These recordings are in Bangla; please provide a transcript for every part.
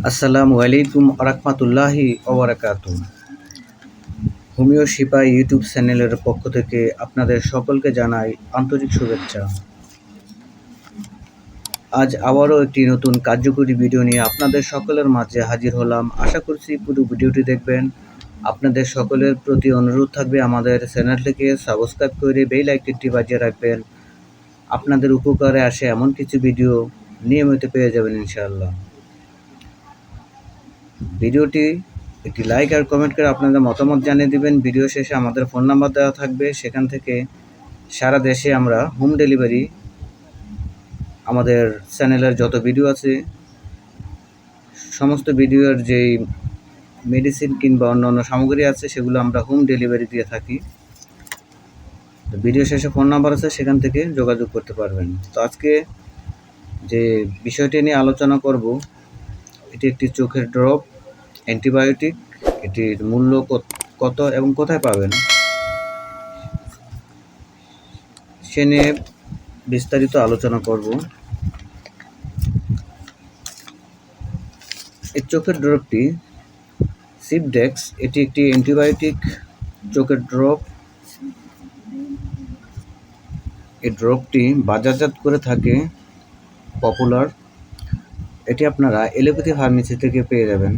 আসসালামু আলাইকুম আরাহমাতুল্লাহি ওবারাকাতুহ। হোমিও শিপা ইউটিউব চ্যানেলের পক্ষ থেকে আপনাদের সকলকে জানাই আন্তরিক শুভেচ্ছা। আজ আবারও একটি নতুন কার্যকরী ভিডিও নিয়ে আপনাদের সকলের মাঝে হাজির হলাম। আশা করছি পুরো ভিডিওটি দেখবেন। আপনাদের সকলের প্রতি অনুরোধ থাকবে আমাদের চ্যানেলটিকে সাবস্ক্রাইব করে বেল আইকনটি বাজিয়ে রাখবেন। আপনাদের উপকারে আসে এমন কিছু ভিডিও নিয়মিত পেয়ে যাবেন ইনশাআল্লাহ। ভিডিওটি একটি লাইক আর কমেন্ট করে আপনাদের মতামত জানিয়ে দিবেন। ভিডিও শেষে আমাদের ফোন নাম্বার দেওয়া থাকবে, সেখান থেকে সারা দেশে আমরা হোম ডেলিভারি, আমাদের চ্যানেলের যত ভিডিও আছে সমস্ত ভিডিওর যেই মেডিসিন কিংবা অন্য সামগ্রী আছে সেগুলো আমরা হোম ডেলিভারি দিয়ে থাকি। ভিডিও শেষে ফোন নাম্বার আছে, সেখান থেকে যোগাযোগ করতে পারবেন। তো আজকে যে বিষয়টি নিয়ে আলোচনা করব, এটি একটি চোখের ড্রপ অ্যান্টিবায়োটিক। এটির মূল্য কত এবং কোথায় পাবেন সে নিয়ে বিস্তারিত আলোচনা করব। এই চোখের ড্রপটি সিপডেক্স, এটি একটি অ্যান্টিবায়োটিক চোখের ড্রপ। এই ড্রপটি বাজারজাত করে থাকে পপুলার। এটি আপনারা এলোপ্যাথি ফার্মেসি থেকে পেয়ে যাবেন।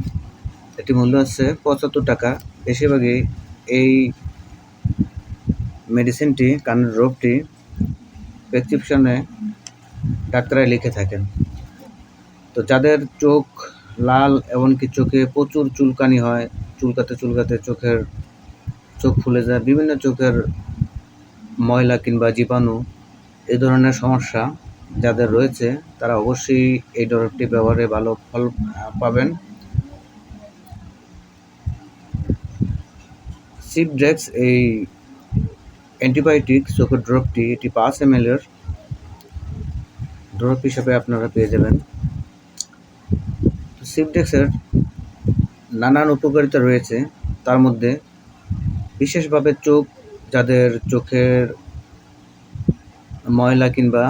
এটি মূল্য হচ্ছে ৭৫ টাকা। বেশিরভাগই এই মেডিসিনটি, কানের ড্রপটি প্রেসক্রিপশনে ডাক্তাররা লিখে থাকেন। তো যাদের চোখ লাল, এমনকি চোখে প্রচুর চুলকানি হয়, চুলকাতে চোখ ফুলে যায়, বিভিন্ন চোখের ময়লা কিংবা জীবাণু, এই ধরনের সমস্যা যাদের রয়েছে তারা অবশ্যই এই ড্রপটি ব্যবহারে ভালো ফল পাবেন। সিপড্রেক্স এই অ্যান্টিবায়োটিক চোখের ড্রপটি, এটি ৫ ml এর ড্রপ হিসাবে আপনারা পেয়ে যাবেন। সিপডেক্সের নানান উপকারিতা রয়েছে, তার মধ্যে বিশেষভাবে যাদের চোখের ময়লা কিংবা